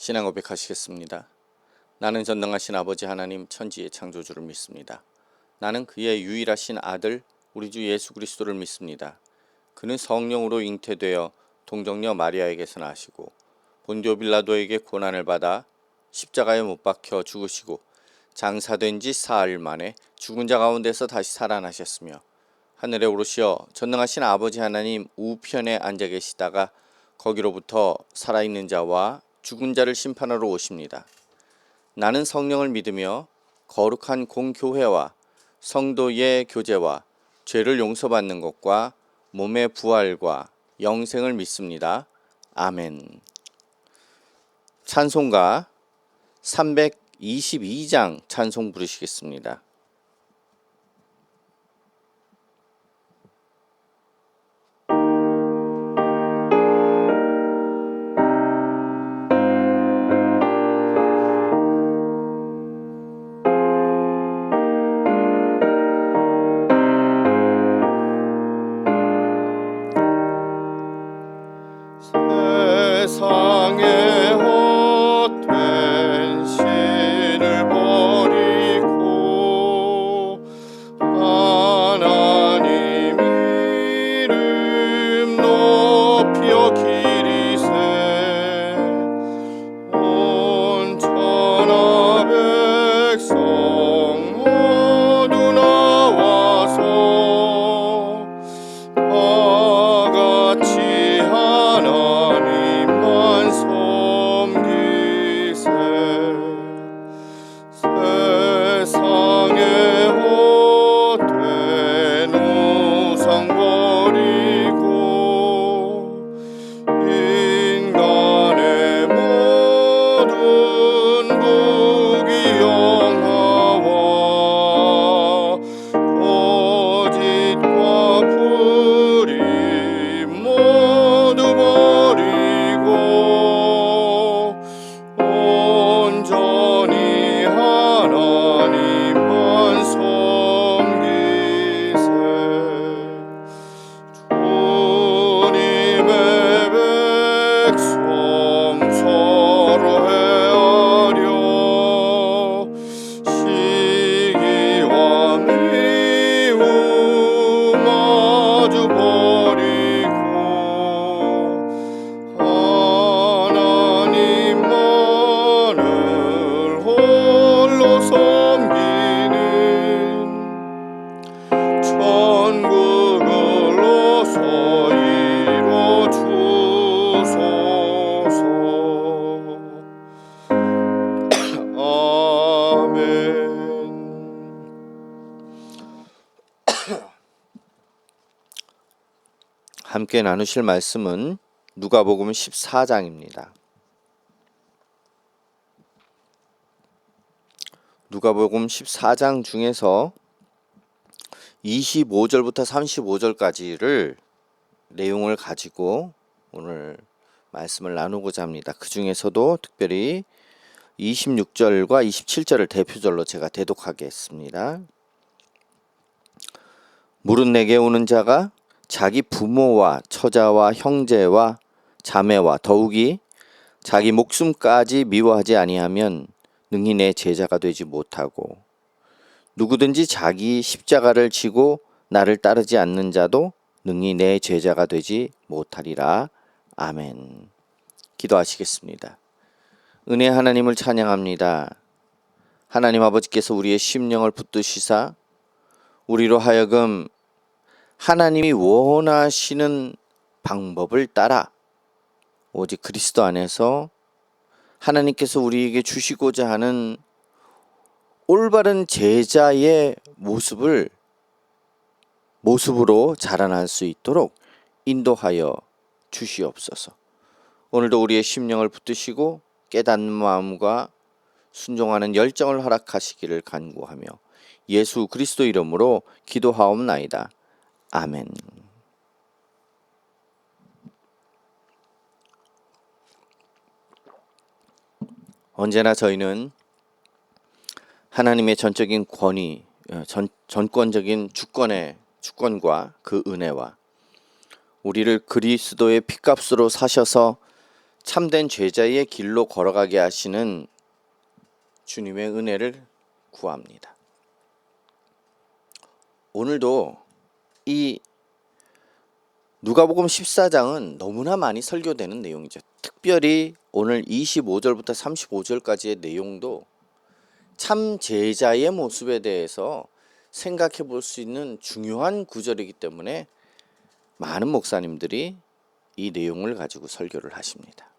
신앙 고백하시겠습니다. 나는 전능하신 아버지 하나님 천지의 창조주를 믿습니다. 나는 그의 유일하신 아들 우리 주 예수 그리스도를 믿습니다. 그는 성령으로 잉태되어 동정녀 마리아에게서 나시고 본디오 빌라도에게 고난을 받아 십자가에 못 박혀 죽으시고 장사된 지 사흘 만에 죽은 자 가운데서 다시 살아나셨으며 하늘에 오르시어 전능하신 아버지 하나님 우편에 앉아 계시다가 거기로부터 살아있는 자와 죽은 자를 심판하러 오십니다. 나는 성령을 믿으며 거룩한 공교회와 성도의 교제와 죄를 용서받는 것과 몸의 부활과 영생을 믿습니다. 아멘. 찬송가 322장 찬송 부르시겠습니다. 세상의 헛된 신을 버리고 하나님 이름 높여 기리세 온 천하 백성 모두 나와서 다같이 하나님만 섬기세 세상의 헛된 우상 버리고 인간의 모든 부귀영화와 거짓과 불의 모두 버리고 온전히 하나님만 섬기세 주님의 백성 서로 헤아려 시기와 미움 마주 버리고 하나님만을 홀로 섬기는 천국을 어서 이뤄주소서. 아멘. 함께 나누실 말씀은 누가복음 14장입니다. 누가복음 14장 중에서 25절부터 35절까지를 내용을 가지고 오늘 말씀을 나누고자 합니다. 그 중에서도 특별히 26절과 27절을 대표절로 제가 대독하겠습니다. 물은 내게 오는 자가 자기 부모와 처자와 형제와 자매와 더욱이 자기 목숨까지 미워하지 아니하면 능히 내 제자가 되지 못하고 누구든지 자기 십자가를 지고 나를 따르지 않는 자도 능히 내 제자가 되지 못하리라. 아멘. 기도하시겠습니다. 은혜 하나님을 찬양합니다. 하나님 아버지께서 우리의 심령을 붙드시사 우리로 하여금 하나님이 원하시는 방법을 따라 오직 그리스도 안에서 하나님께서 우리에게 주시고자 하는 올바른 제자의 모습으로 자라날 수 있도록 인도하여 주시옵소서. 오늘도 우리의 심령을 붙드시고 깨닫는 마음과 순종하는 열정을 허락하시기를 간구하며 예수 그리스도 이름으로 기도하옵나이다. 아멘. 언제나 저희는 하나님의 전적인 권위, 전권적인 주권과 그 은혜와 우리를 그리스도의 피값으로 사셔서 참된 제자의 길로 걸어가게 하시는 주님의 은혜를 구합니다. 오늘도 이 누가복음 14장은 너무나 많이 설교되는 내용이죠. 특별히 오늘 25절부터 35절까지의 내용도 참 제자의 모습에 대해서 생각해 볼 수 있는 중요한 구절이기 때문에 많은 목사님들이 이 내용을 가지고 설교를 하십니다.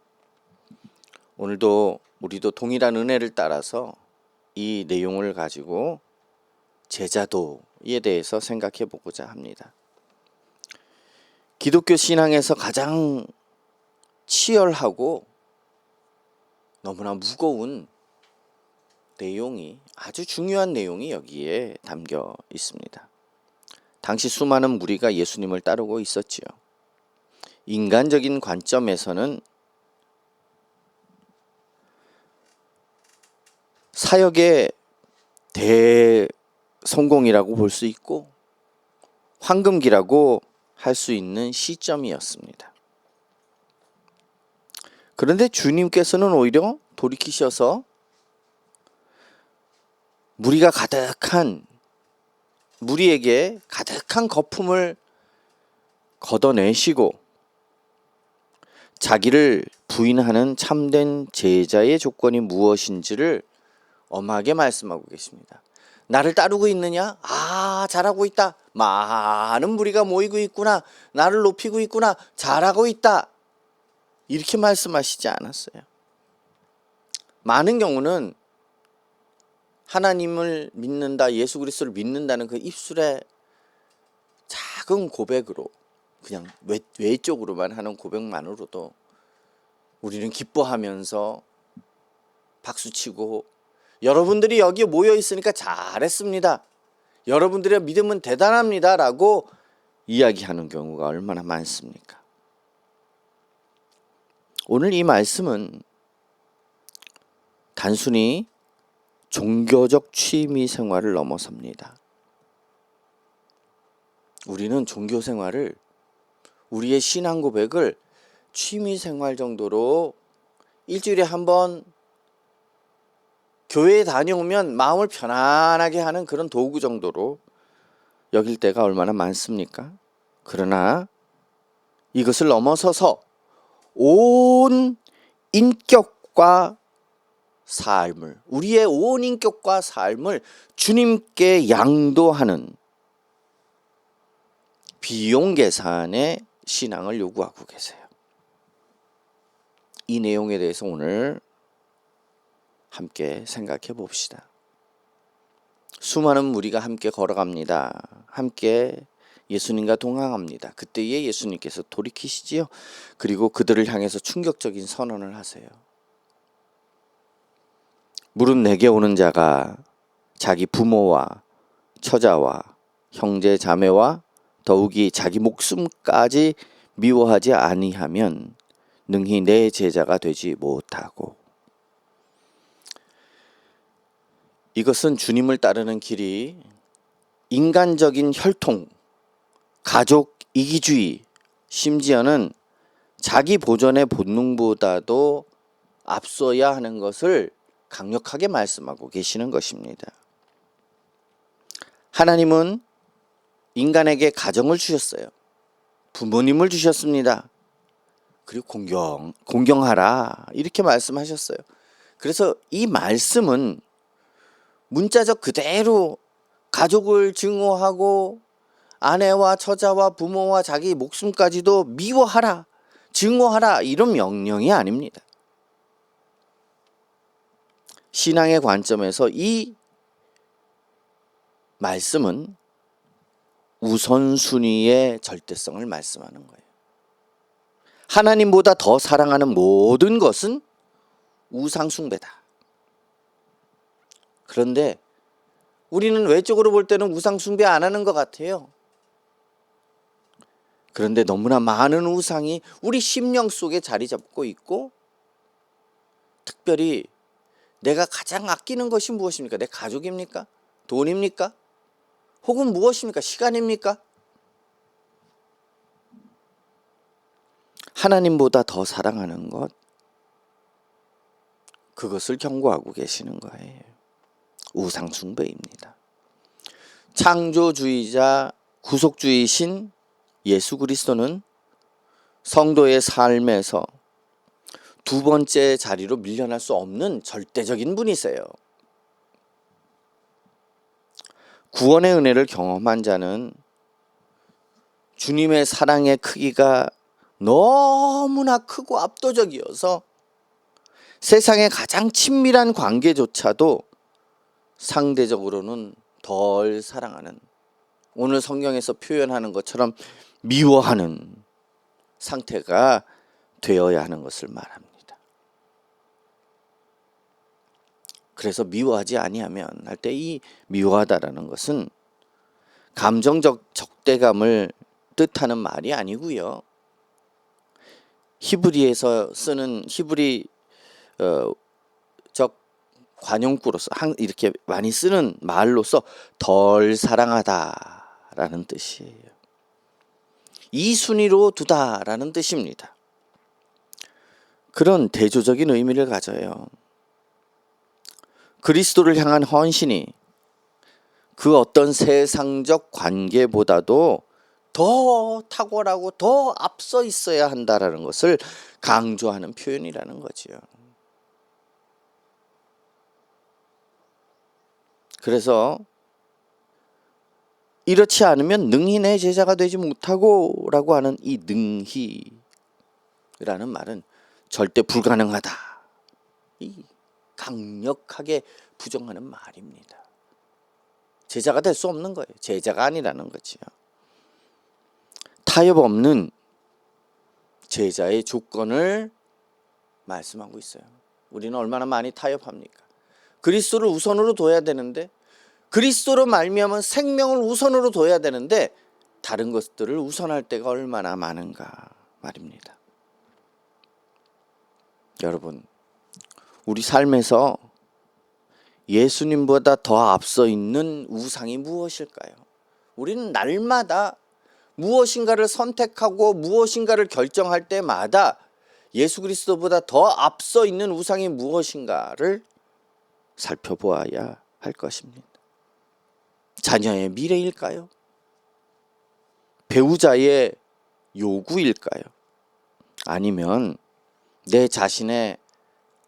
오늘도 우리도 동일한 은혜를 따라서 이 내용을 가지고 제자도에 대해서 생각해 보고자 합니다. 기독교 신앙에서 가장 치열하고 너무나 무거운 내용이, 아주 중요한 내용이 여기에 담겨 있습니다. 당시 수많은 무리가 예수님을 따르고 있었지요. 인간적인 관점에서는 사역의 대성공이라고 볼 수 있고 황금기라고 할 수 있는 시점이었습니다. 그런데 주님께서는 오히려 돌이키셔서 무리에게 가득한 거품을 걷어내시고 자기를 부인하는 참된 제자의 조건이 무엇인지를 엄하게 말씀하고 계십니다. 나를 따르고 있느냐? 잘하고 있다. 많은 무리가 모이고 있구나. 나를 높이고 있구나. 잘하고 있다. 이렇게 말씀하시지 않았어요. 많은 경우는 하나님을 믿는다, 예수 그리스도를 믿는다는 그 입술의 작은 고백으로, 그냥 외적으로만 하는 고백만으로도 우리는 기뻐하면서 박수치고, 여러분들이 여기에 모여 있으니까 잘했습니다, 여러분들의 믿음은 대단합니다 라고 이야기하는 경우가 얼마나 많습니까? 오늘 이 말씀은 단순히 종교적 취미 생활을 넘어섭니다. 우리는 종교 생활을, 우리의 신앙 고백을 취미 생활 정도로 일주일에 한 번 교회에 다녀오면 마음을 편안하게 하는 그런 도구 정도로 여길 때가 얼마나 많습니까? 그러나 이것을 넘어서서 온 인격과 삶을, 우리의 온 인격과 삶을 주님께 양도하는 비용 계산의 신앙을 요구하고 계세요. 이 내용에 대해서 오늘 함께 생각해 봅시다. 수많은 무리가 함께 걸어갑니다. 함께 예수님과 동행합니다. 그때에 예수님께서 돌이키시지요. 그리고 그들을 향해서 충격적인 선언을 하세요. 무릇 내게 오는 자가 자기 부모와 처자와 형제 자매와 더욱이 자기 목숨까지 미워하지 아니하면 능히 내 제자가 되지 못하고. 이것은 주님을 따르는 길이 인간적인 혈통, 가족 이기주의, 심지어는 자기 보전의 본능보다도 앞서야 하는 것을 강력하게 말씀하고 계시는 것입니다. 하나님은 인간에게 가정을 주셨어요. 부모님을 주셨습니다. 그리고 공경하라 이렇게 말씀하셨어요. 그래서 이 말씀은 문자적 그대로 가족을 증오하고 아내와 처자와 부모와 자기 목숨까지도 미워하라, 증오하라 이런 명령이 아닙니다. 신앙의 관점에서 이 말씀은 우선순위의 절대성을 말씀하는 거예요. 하나님보다 더 사랑하는 모든 것은 우상숭배다. 그런데 우리는 외적으로 볼 때는 우상숭배 안 하는 것 같아요. 그런데 너무나 많은 우상이 우리 심령 속에 자리 잡고 있고, 특별히 내가 가장 아끼는 것이 무엇입니까? 내 가족입니까? 돈입니까? 혹은 무엇입니까? 시간입니까? 하나님보다 더 사랑하는 것, 그것을 경고하고 계시는 거예요. 우상 숭배입니다. 창조주의자 구속주이신 예수 그리스도는 성도의 삶에서 두 번째 자리로 밀려날 수 없는 절대적인 분이세요. 구원의 은혜를 경험한 자는 주님의 사랑의 크기가 너무나 크고 압도적이어서 세상의 가장 친밀한 관계조차도 상대적으로는 덜 사랑하는, 오늘 성경에서 표현하는 것처럼 미워하는 상태가 되어야 하는 것을 말합니다. 그래서 미워하지 아니하면 할 때 이 미워하다라는 것은 감정적 적대감을 뜻하는 말이 아니고요. 히브리에서 쓰는 히브리적 관용구로서 이렇게 많이 쓰는 말로서 덜 사랑하다라는 뜻이에요. 이 순위로 두다라는 뜻입니다. 그런 대조적인 의미를 가져요. 그리스도를 향한 헌신이 그 어떤 세상적 관계보다도 더 탁월하고 더 앞서 있어야 한다라는 것을 강조하는 표현이라는 거지요. 그래서 이렇지 않으면 능히 내 제자가 되지 못하고 라고 하는 이 능히라는 말은 절대 불가능하다, 이 강력하게 부정하는 말입니다. 제자가 될 수 없는 거예요. 제자가 아니라는 거지요. 타협 없는 제자의 조건을 말씀하고 있어요. 우리는 얼마나 많이 타협합니까? 그리스도를 우선으로 둬야 되는데, 그리스도로 말미암은 생명을 우선으로 둬야 되는데 다른 것들을 우선할 때가 얼마나 많은가 말입니다. 여러분, 우리 삶에서 예수님보다 더 앞서 있는 우상이 무엇일까요? 우리는 날마다 무엇인가를 선택하고 무엇인가를 결정할 때마다 예수 그리스도보다 더 앞서 있는 우상이 무엇인가를 살펴보아야 할 것입니다. 자녀의 미래일까요? 배우자의 요구일까요? 아니면 내 자신의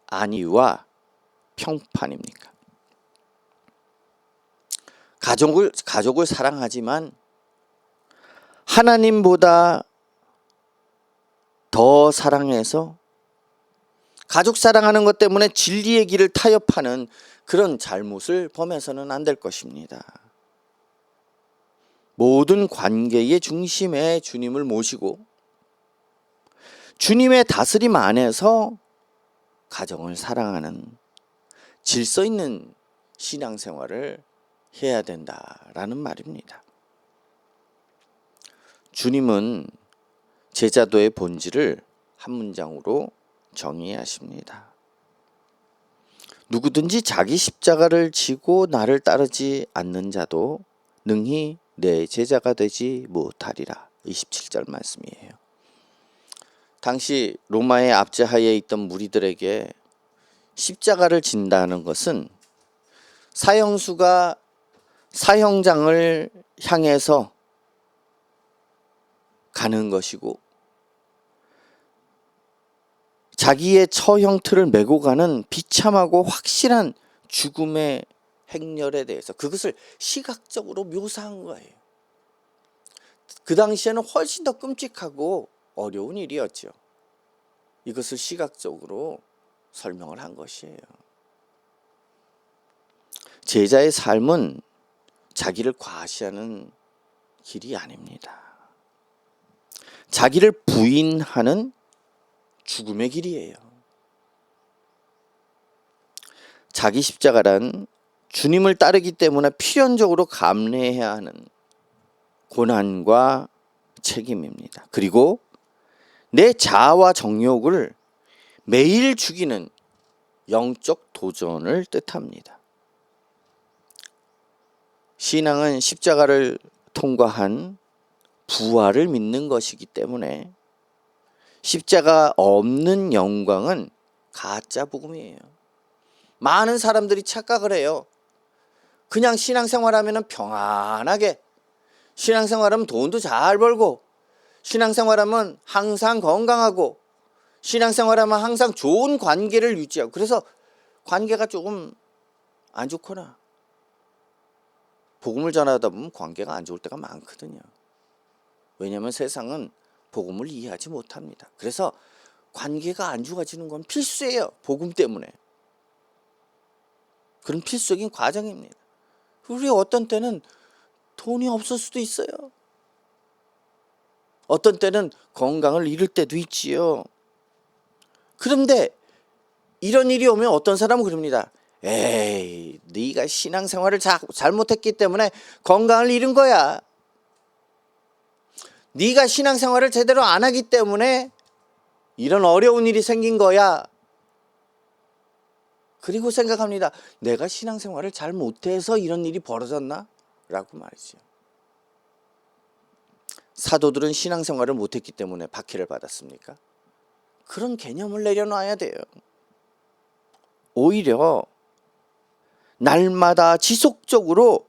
안위와 평판입니까? 가족을 사랑하지만 하나님보다 더 사랑해서 가족 사랑하는 것 때문에 진리의 길을 타협하는 그런 잘못을 범해서는 안 될 것입니다. 모든 관계의 중심에 주님을 모시고 주님의 다스림 안에서 가정을 사랑하는 질서 있는 신앙생활을 해야 된다라는 말입니다. 주님은 제자도의 본질을 한 문장으로 정의하십니다. 누구든지 자기 십자가를 지고 나를 따르지 않는 자도 능히 내 제자가 되지 못하리라. 27절 말씀이에요. 당시 로마의 압제하에 있던 무리들에게 십자가를 진다는 것은 사형수가 사형장을 향해서 가는 것이고 자기의 처형틀을 메고 가는 비참하고 확실한 죽음의 행렬에 대해서 그것을 시각적으로 묘사한 거예요. 그 당시에는 훨씬 더 끔찍하고 어려운 일이었죠. 이것을 시각적으로 설명을 한 것이에요. 제자의 삶은 자기를 과시하는 길이 아닙니다. 자기를 부인하는 죽음의 길이에요. 자기 십자가란 주님을 따르기 때문에 필연적으로 감내해야 하는 고난과 책임입니다. 그리고 내 자아와 정욕을 매일 죽이는 영적 도전을 뜻합니다. 신앙은 십자가를 통과한 부활을 믿는 것이기 때문에 십자가 없는 영광은 가짜 복음이에요. 많은 사람들이 착각을 해요. 그냥 신앙생활하면 평안하게, 신앙생활하면 돈도 잘 벌고, 신앙생활하면 항상 건강하고, 신앙생활하면 항상 좋은 관계를 유지하고, 그래서 관계가 조금 안 좋거나 복음을 전하다 보면 관계가 안 좋을 때가 많거든요. 왜냐하면 세상은 복음을 이해하지 못합니다. 그래서 관계가 안 좋아지는 건 필수예요. 복음 때문에. 그런 필수적인 과정입니다. 우리 어떤 때는 돈이 없을 수도 있어요. 어떤 때는 건강을 잃을 때도 있지요. 그런데 이런 일이 오면 어떤 사람은 그럽니다. 에이, 네가 신앙생활을 잘못했기 때문에 건강을 잃은 거야. 네가 신앙생활을 제대로 안 하기 때문에 이런 어려운 일이 생긴 거야. 그리고 생각합니다. 내가 신앙생활을 잘 못해서 이런 일이 벌어졌나? 라고 말이죠. 사도들은 신앙생활을 못했기 때문에 박해를 받았습니까? 그런 개념을 내려놔야 돼요. 오히려 날마다 지속적으로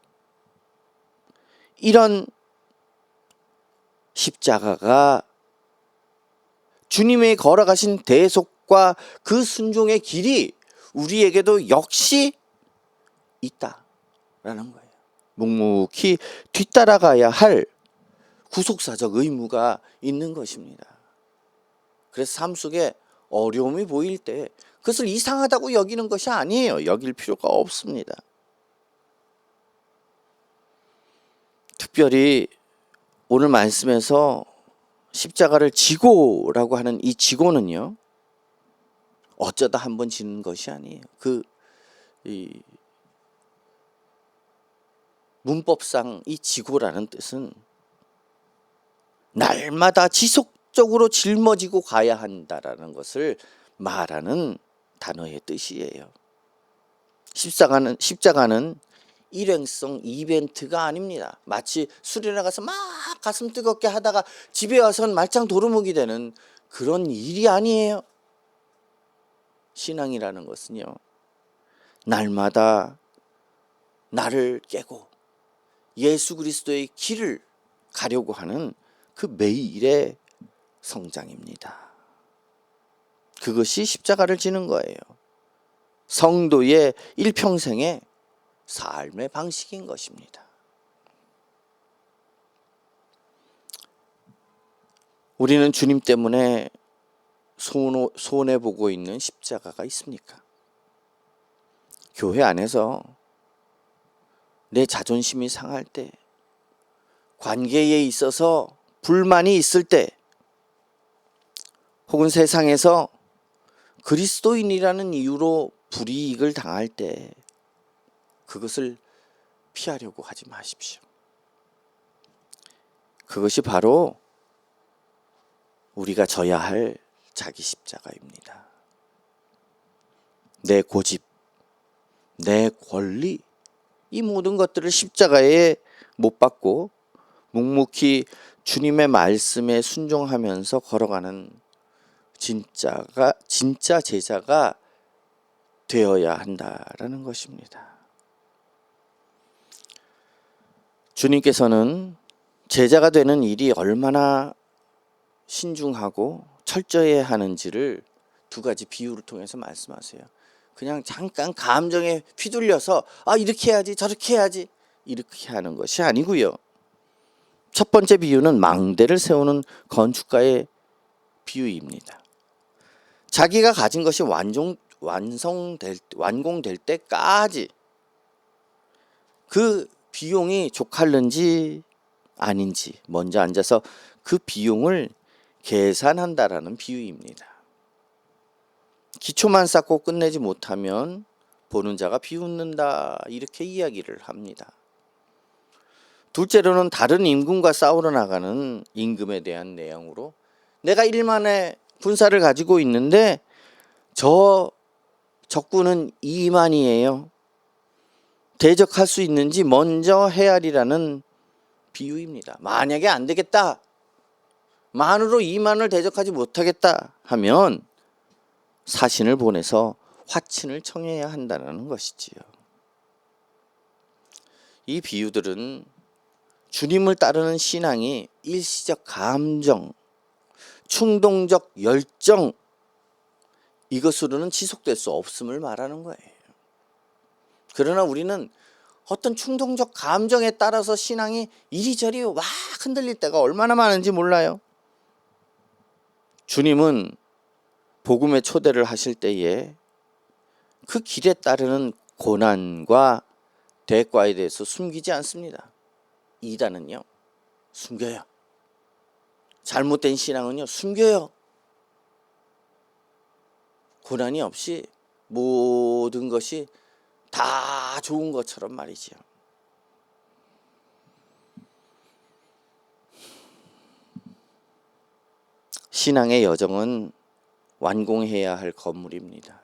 이런 십자가가 주님의 걸어가신 대속과 그 순종의 길이 우리에게도 역시 있다라는 거예요. 묵묵히 뒤따라가야 할 구속사적 의무가 있는 것입니다. 그래서 삶 속에 어려움이 보일 때 그것을 이상하다고 여기는 것이 아니에요. 여길 필요가 없습니다. 특별히 오늘 말씀에서 십자가를 지고라고 하는 이 지고는요, 어쩌다 한번 지는 것이 아니에요. 이 문법상 이 지고라는 뜻은 날마다 지속적으로 짊어지고 가야 한다라는 것을 말하는 단어의 뜻이에요. 십자가는 일회성 이벤트가 아닙니다. 마치 수련회 가서 막 가슴 뜨겁게 하다가 집에 와서는 말짱 도루묵이 되는 그런 일이 아니에요. 신앙이라는 것은요, 날마다 나를 깨고 예수 그리스도의 길을 가려고 하는 그 매일의 성장입니다. 그것이 십자가를 지는 거예요. 성도의 일평생의 삶의 방식인 것입니다. 우리는 주님 때문에 손해보고 있는 십자가가 있습니까? 교회 안에서 내 자존심이 상할 때, 관계에 있어서 불만이 있을 때, 혹은 세상에서 그리스도인이라는 이유로 불이익을 당할 때 그것을 피하려고 하지 마십시오. 그것이 바로 우리가 져야 할 자기 십자가입니다. 내 고집, 내 권리, 이 모든 것들을 십자가에 못 박고 묵묵히 주님의 말씀에 순종하면서 걸어가는 진짜 제자가 되어야 한다라는 것입니다. 주님께서는 제자가 되는 일이 얼마나 신중하고 철저해야 하는지를 두 가지 비유를 통해서 말씀하세요. 그냥 잠깐 감정에 휘둘려서 이렇게 해야지 저렇게 해야지 이렇게 하는 것이 아니고요. 첫 번째 비유는 망대를 세우는 건축가의 비유입니다. 자기가 가진 것이 완공될 때까지 그 비용이 족할는지 아닌지 먼저 앉아서 그 비용을 계산한다라는 비유입니다. 기초만 쌓고 끝내지 못하면 보는 자가 비웃는다, 이렇게 이야기를 합니다. 둘째로는 다른 임금과 싸우러 나가는 임금에 대한 내용으로, 내가 1만의 군사를 가지고 있는데 저 적군은 2만이에요. 대적할 수 있는지 먼저 헤아리라는 비유입니다. 만약에 안 되겠다, 만으로 2만을 대적하지 못하겠다 하면 사신을 보내서 화친을 청해야 한다는 것이지요. 이 비유들은 주님을 따르는 신앙이 일시적 감정, 충동적 열정, 이것으로는 지속될 수 없음을 말하는 거예요. 그러나 우리는 어떤 충동적 감정에 따라서 신앙이 이리저리 막 흔들릴 때가 얼마나 많은지 몰라요. 주님은 복음의 초대를 하실 때에 그 길에 따르는 고난과 대가에 대해서 숨기지 않습니다. 이단은요, 숨겨요. 잘못된 신앙은요, 숨겨요. 고난이 없이 모든 것이 다 좋은 것처럼 말이지요. 신앙의 여정은 완공해야 할 건물입니다.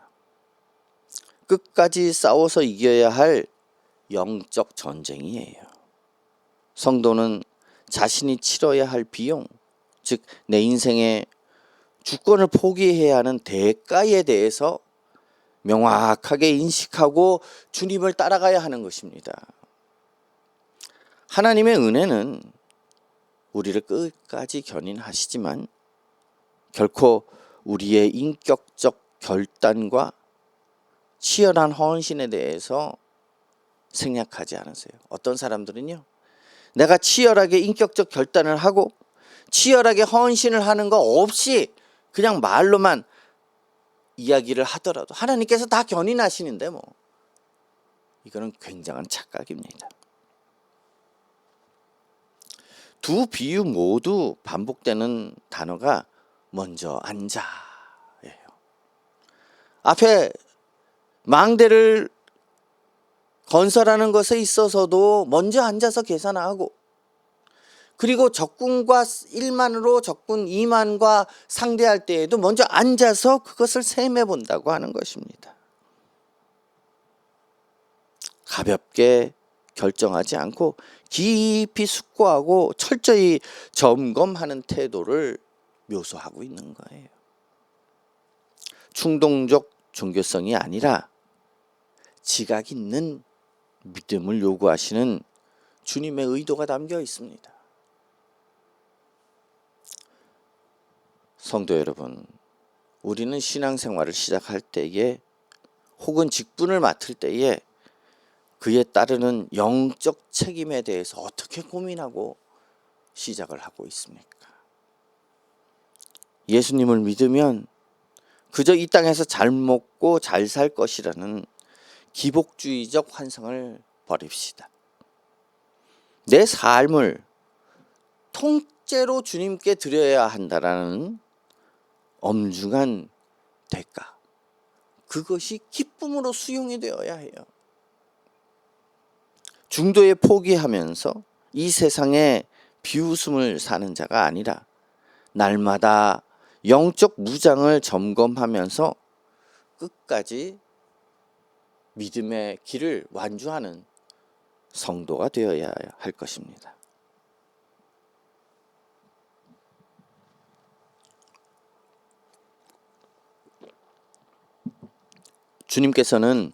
끝까지 싸워서 이겨야 할 영적 전쟁이에요. 성도는 자신이 치러야 할 비용, 즉 내 인생의 주권을 포기해야 하는 대가에 대해서 명확하게 인식하고 주님을 따라가야 하는 것입니다. 하나님의 은혜는 우리를 끝까지 견인하시지만 결코 우리의 인격적 결단과 치열한 헌신에 대해서 생략하지 않으세요. 어떤 사람들은요, 내가 치열하게 인격적 결단을 하고 치열하게 헌신을 하는 거 없이 그냥 말로만 이야기를 하더라도 하나님께서 다 견인하시는데 뭐, 이거는 굉장한 착각입니다. 두 비유 모두 반복되는 단어가 먼저 앉아예요. 앞에 망대를 건설하는 것에 있어서도 먼저 앉아서 계산하고, 그리고 적군과 1만으로 적군 2만과 상대할 때에도 먼저 앉아서 그것을 셈해 본다고 하는 것입니다. 가볍게 결정하지 않고 깊이 숙고하고 철저히 점검하는 태도를 묘사하고 있는 거예요. 충동적 종교성이 아니라 지각 있는 믿음을 요구하시는 주님의 의도가 담겨 있습니다. 성도 여러분, 우리는 신앙생활을 시작할 때에 혹은 직분을 맡을 때에 그에 따르는 영적 책임에 대해서 어떻게 고민하고 시작을 하고 있습니까? 예수님을 믿으면 그저 이 땅에서 잘 먹고 잘 살 것이라는 기복주의적 환상을 버립시다. 내 삶을 통째로 주님께 드려야 한다라는 엄중한 대가, 그것이 기쁨으로 수용이 되어야 해요. 중도에 포기하면서 이 세상에 비웃음을 사는 자가 아니라 날마다 영적 무장을 점검하면서 끝까지 믿음의 길을 완주하는 성도가 되어야 할 것입니다. 주님께서는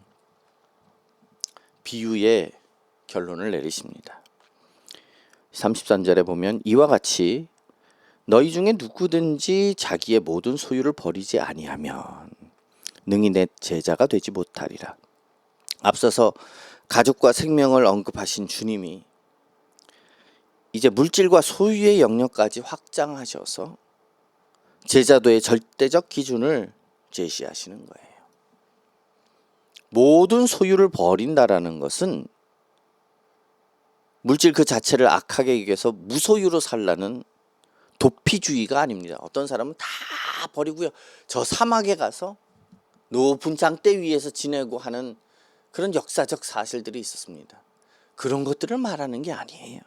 비유의 결론을 내리십니다. 33절에 보면 이와 같이 너희 중에 누구든지 자기의 모든 소유를 버리지 아니하면 능히 내 제자가 되지 못하리라. 앞서서 가족과 생명을 언급하신 주님이 이제 물질과 소유의 영역까지 확장하셔서 제자도의 절대적 기준을 제시하시는 거예요. 모든 소유를 버린다라는 것은 물질 그 자체를 악하게 여겨서 무소유로 살라는 도피주의가 아닙니다. 어떤 사람은 다 버리고요, 저 사막에 가서 높은 장대 위에서 지내고 하는 그런 역사적 사실들이 있었습니다. 그런 것들을 말하는 게 아니에요.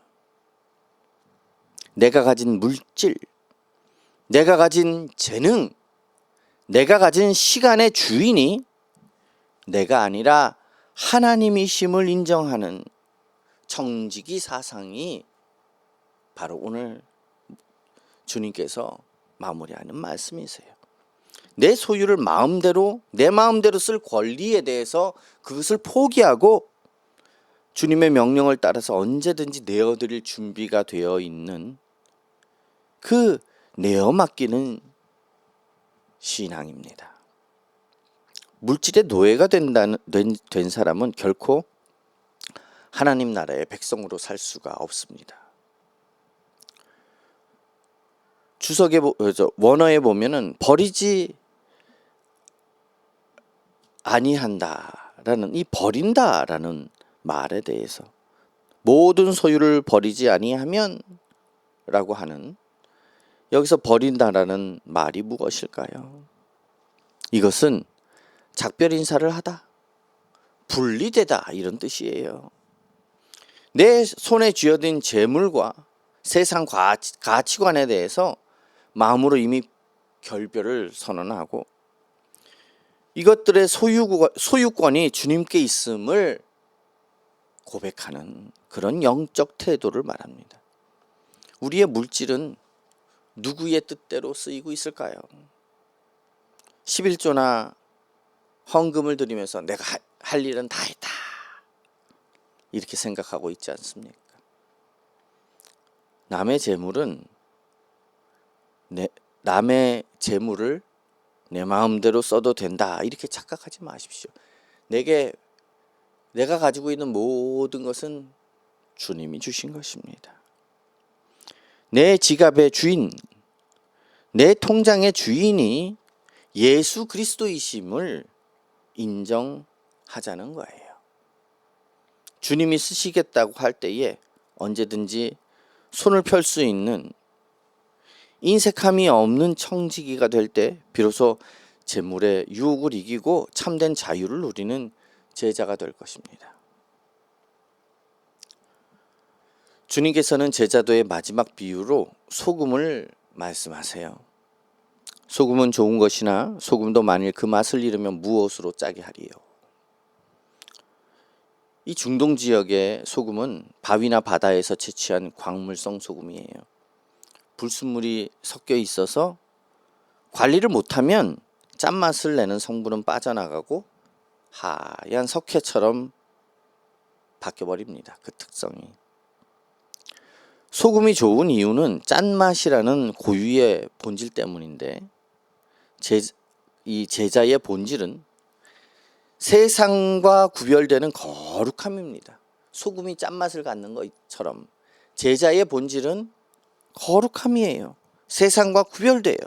내가 가진 물질, 내가 가진 재능, 내가 가진 시간의 주인이 내가 아니라 하나님이심을 인정하는 청지기 사상이 바로 오늘 주님께서 마무리하는 말씀이세요. 내 소유를 내 마음대로 쓸 권리에 대해서 그것을 포기하고 주님의 명령을 따라서 언제든지 내어드릴 준비가 되어 있는 그 내어 맡기는 신앙입니다. 물질의 노예가 된 사람은 결코 하나님 나라의 백성으로 살 수가 없습니다. 원어에 보면은 버리지 아니한다라는 이 버린다라는 말에 대해서 모든 소유를 버리지 아니하면 라고 하는 여기서 버린다라는 말이 무엇일까요? 이것은 작별 인사를 하다, 분리되다 이런 뜻이에요. 내 손에 쥐어든 재물과 세상 가치관에 대해서 마음으로 이미 결별을 선언하고 이것들의 소유권이 주님께 있음을 고백하는 그런 영적 태도를 말합니다. 우리의 물질은 누구의 뜻대로 쓰이고 있을까요? 11조나 헌금을 드리면서 내가 할 일은 다 했다 이렇게 생각하고 있지 않습니까? 남의 재물을 내 마음대로 써도 된다 이렇게 착각하지 마십시오. 내가 가지고 있는 모든 것은 주님이 주신 것입니다. 내 지갑의 주인, 내 통장의 주인이 예수 그리스도이심을 인정하자는 거예요. 주님이 쓰시겠다고 할 때에 언제든지 손을 펼 수 있는 인색함이 없는 청지기가 될 때 비로소 재물의 유혹을 이기고 참된 자유를 누리는 제자가 될 것입니다. 주님께서는 제자도의 마지막 비유로 소금을 말씀하세요. 소금은 좋은 것이나 소금도 만일 그 맛을 잃으면 무엇으로 짜게 하리요. 이 중동 지역의 소금은 바위나 바다에서 채취한 광물성 소금이에요. 불순물이 섞여 있어서 관리를 못하면 짠맛을 내는 성분은 빠져나가고 하얀 석회처럼 바뀌어버립니다. 그 특성이. 소금이 좋은 이유는 짠맛이라는 고유의 본질 때문인데 이 제자의 본질은 세상과 구별되는 거룩함입니다. 소금이 짠맛을 갖는 것처럼 제자의 본질은 거룩함이에요. 세상과 구별돼요.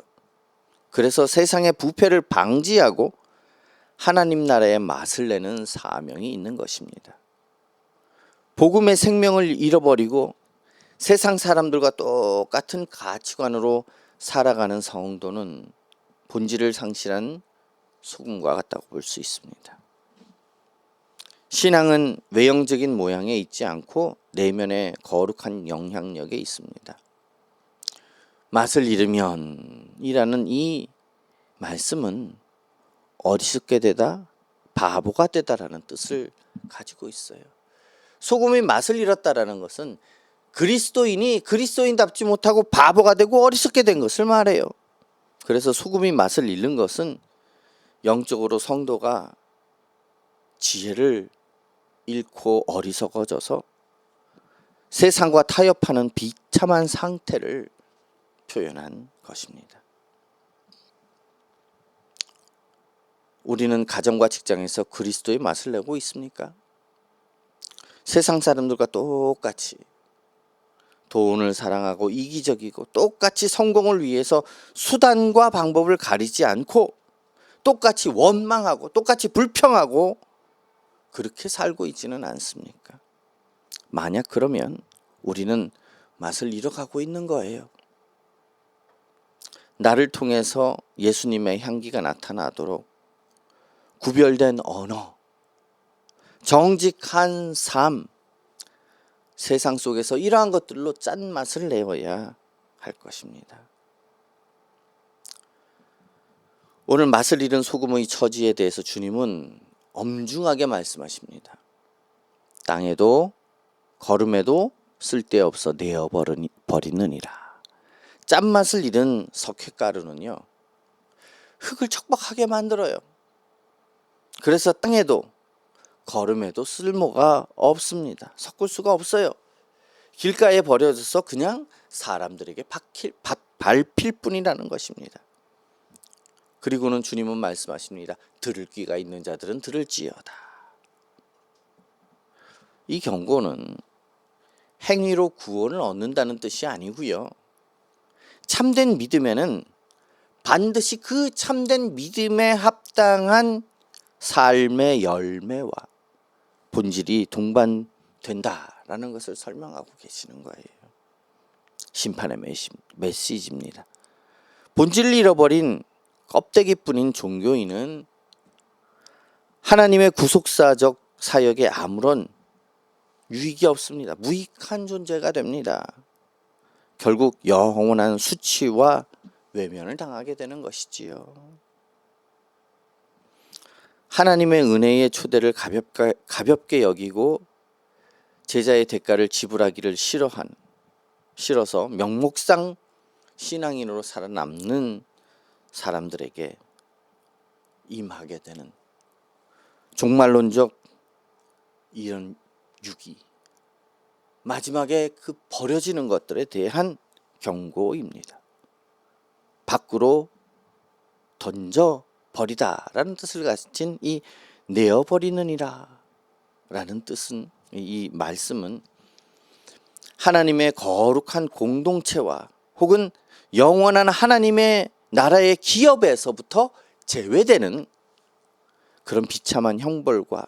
그래서 세상의 부패를 방지하고 하나님 나라의 맛을 내는 사명이 있는 것입니다. 복음의 생명을 잃어버리고 세상 사람들과 똑같은 가치관으로 살아가는 성도는 본질을 상실한 소금과 같다고 볼 수 있습니다. 신앙은 외형적인 모양에 있지 않고 내면의 거룩한 영향력에 있습니다. 맛을 잃으면 이라는 이 말씀은 어리석게 되다, 바보가 되다라는 뜻을 가지고 있어요. 소금이 맛을 잃었다라는 것은 그리스도인이 그리스도인답지 못하고 바보가 되고 어리석게 된 것을 말해요. 그래서 소금이 맛을 잃는 것은 영적으로 성도가 지혜를 잃고 어리석어져서 세상과 타협하는 비참한 상태를 표현한 것입니다. 우리는 가정과 직장에서 그리스도의 맛을 내고 있습니까? 세상 사람들과 똑같이 돈을 사랑하고 이기적이고 똑같이 성공을 위해서 수단과 방법을 가리지 않고 똑같이 원망하고 똑같이 불평하고 그렇게 살고 있지는 않습니까? 만약 그러면 우리는 맛을 잃어가고 있는 거예요. 나를 통해서 예수님의 향기가 나타나도록 구별된 언어, 정직한 삶, 세상 속에서 이러한 것들로 짠맛을 내어야 할 것입니다. 오늘 맛을 잃은 소금의 처지에 대해서 주님은 엄중하게 말씀하십니다. 땅에도 거름에도 쓸데없어 내어버리느니라. 짠맛을 잃은 석회가루는요, 흙을 척박하게 만들어요. 그래서 땅에도 걸음에도 쓸모가 없습니다. 섞을 수가 없어요. 길가에 버려져서 그냥 사람들에게 밟힐 뿐이라는 것입니다. 그리고는 주님은 말씀하십니다. 들을 귀가 있는 자들은 들을지어다. 이 경고는 행위로 구원을 얻는다는 뜻이 아니고요. 참된 믿음에는 반드시 그 참된 믿음에 합당한 삶의 열매와 본질이 동반된다라는 것을 설명하고 계시는 거예요. 심판의 메시지입니다. 본질을 잃어버린 껍데기뿐인 종교인은 하나님의 구속사적 사역에 아무런 유익이 없습니다. 무익한 존재가 됩니다. 결국 영원한 수치와 외면을 당하게 되는 것이지요. 하나님의 은혜의 초대를 가볍게 여기고 제자의 대가를 지불하기를 싫어서 명목상 신앙인으로 살아남는 사람들에게 임하게 되는 종말론적 이런 유기, 마지막에 그 버려지는 것들에 대한 경고입니다. 밖으로 던져 버리다라는 뜻을 가진 이 내어버리느니라 라는 뜻은, 이 말씀은 하나님의 거룩한 공동체와 혹은 영원한 하나님의 나라의 기업에서부터 제외되는 그런 비참한 형벌과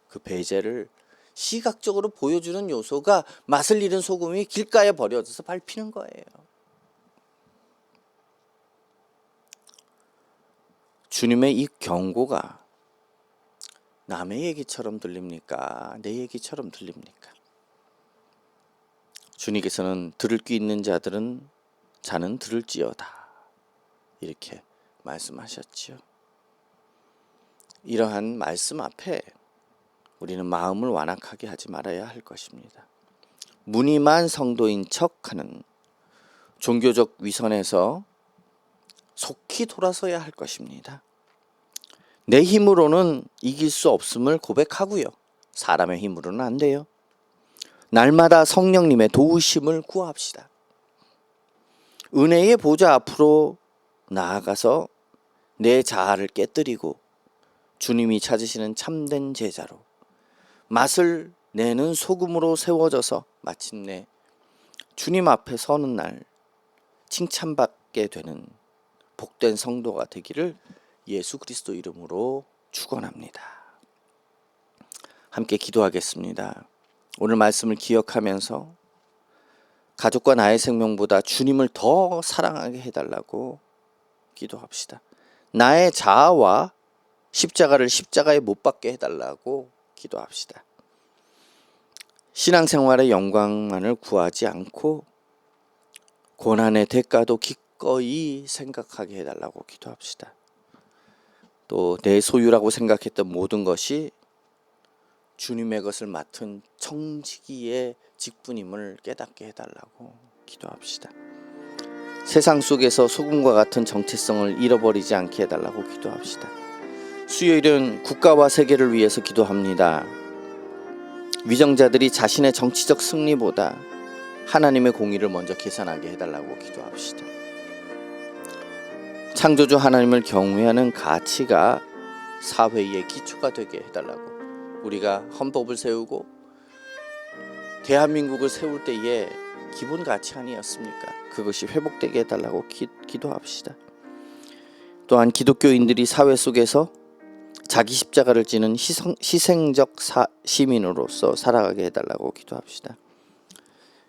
그 배제를 시각적으로 보여주는 요소가 맛을 잃은 소금이 길가에 버려져서 밟히는 거예요. 주님의 이 경고가 남의 얘기처럼 들립니까? 내 얘기처럼 들립니까? 주님께서는 들을 귀 있는 자는 들을지어다 이렇게 말씀하셨지요. 이러한 말씀 앞에 우리는 마음을 완악하게 하지 말아야 할 것입니다. 무늬만 성도인 척하는 종교적 위선에서 속히 돌아서야 할 것입니다. 내 힘으로는 이길 수 없음을 고백하고요. 사람의 힘으로는 안 돼요. 날마다 성령님의 도우심을 구합시다. 은혜의 보좌 앞으로 나아가서 내 자아를 깨뜨리고 주님이 찾으시는 참된 제자로 맛을 내는 소금으로 세워져서 마침내 주님 앞에 서는 날 칭찬받게 되는 복된 성도가 되기를 예수 그리스도 이름으로 축원합니다. 함께 기도하겠습니다. 오늘 말씀을 기억하면서 가족과 나의 생명보다 주님을 더 사랑하게 해달라고 기도합시다. 나의 자아와 십자가에 못 박게 해달라고 기도합시다. 신앙생활의 영광만을 구하지 않고 고난의 대가도 기꺼이 생각하게 해달라고 기도합시다. 또 내 소유라고 생각했던 모든 것이 주님의 것을 맡은 청지기의 직분임을 깨닫게 해달라고 기도합시다. 세상 속에서 소금과 같은 정체성을 잃어버리지 않게 해달라고 기도합시다. 수요일은 국가와 세계를 위해서 기도합니다. 위정자들이 자신의 정치적 승리보다 하나님의 공의를 먼저 계산하게 해달라고 기도합시다. 창조주 하나님을 경외하는 가치가 사회의 기초가 되게 해달라고, 우리가 헌법을 세우고 대한민국을 세울 때에 기본 가치 아니었습니까? 그것이 회복되게 해달라고 기도합시다. 또한 기독교인들이 사회 속에서 자기 십자가를 지는 희생적 시민으로서 살아가게 해달라고 기도합시다.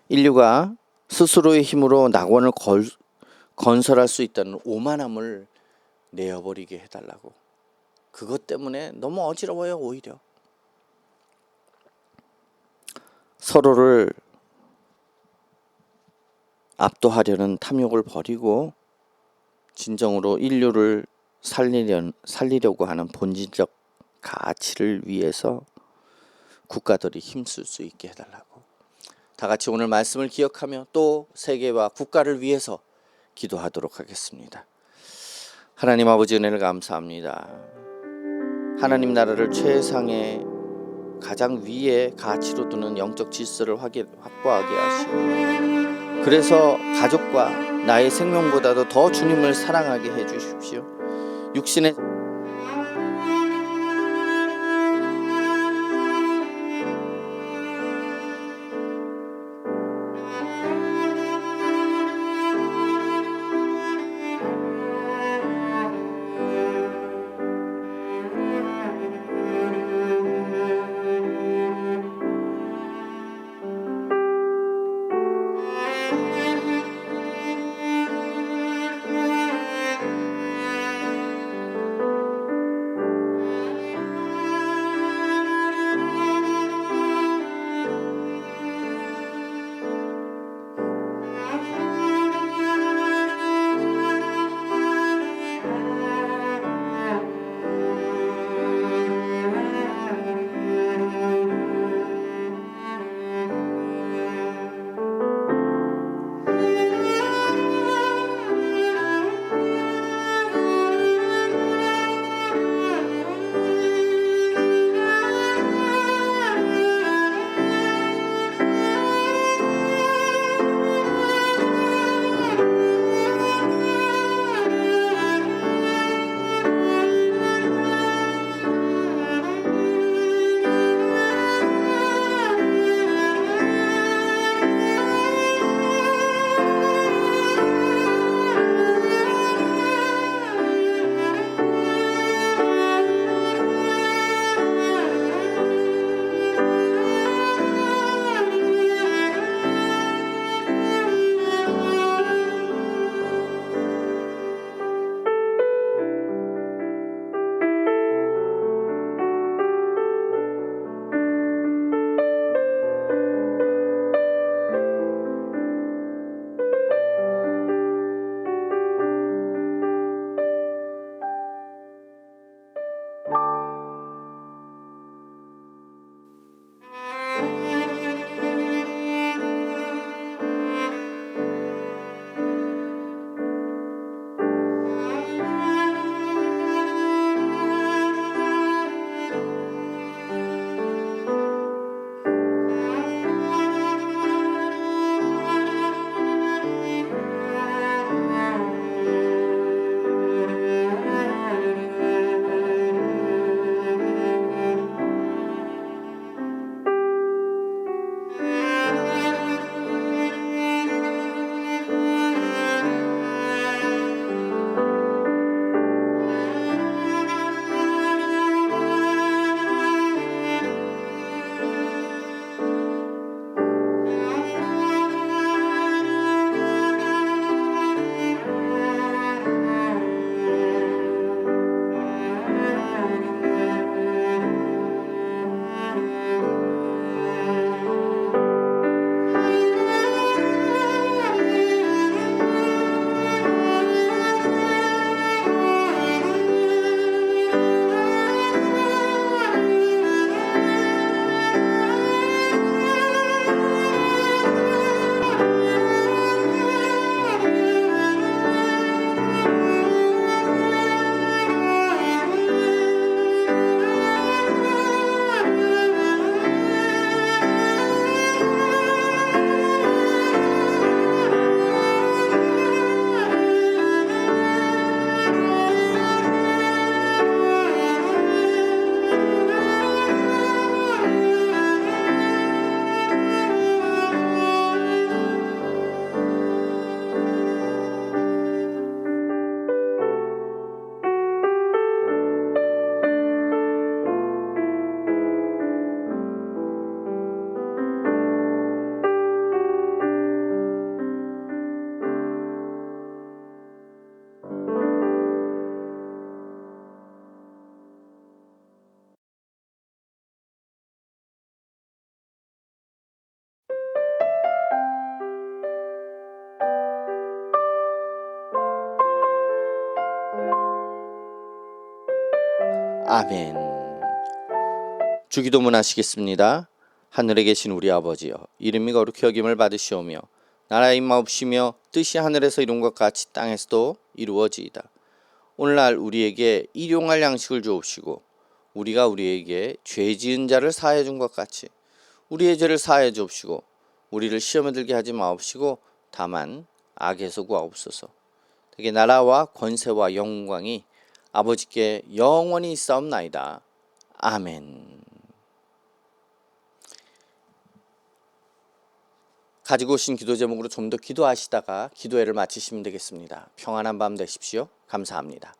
인류가 스스로의 힘으로 낙원을 건설할 수 있다는 오만함을 내어버리게 해달라고, 그것 때문에 너무 어지러워요. 오히려 서로를 압도하려는 탐욕을 버리고 진정으로 인류를 살리려고 하는 본질적 가치를 위해서 국가들이 힘쓸 수 있게 해달라고, 다 같이 오늘 말씀을 기억하며 또 세계와 국가를 위해서 기도하도록 하겠습니다. 하나님 아버지 은혜를 감사합니다. 하나님 나라를 최상의 가장 위의 가치로 두는 영적 질서를 확보하게 하시고, 그래서 가족과 나의 생명보다도 더 주님을 사랑하게 해주십시오. 육신의 아멘. 주기도문 하시겠습니다. 하늘에 계신 우리 아버지여, 이름이 거룩히 여김을 받으시오며 나라의 임하옵시며 뜻이 하늘에서 이룬 것 같이 땅에서도 이루어지이다. 오늘날 우리에게 일용할 양식을 주옵시고 우리가 우리에게 죄 지은 자를 사하여 준 것 같이 우리의 죄를 사하여 주옵시고 우리를 시험에 들게 하지 마옵시고 다만 악에서 구하옵소서. 되게 나라와 권세와 영광이 아버지께 영원히 있사옵나이다. 아멘. 가지고 오신 기도 제목으로 좀 더 기도하시다가 기도회를 마치시면 되겠습니다. 평안한 밤 되십시오. 감사합니다.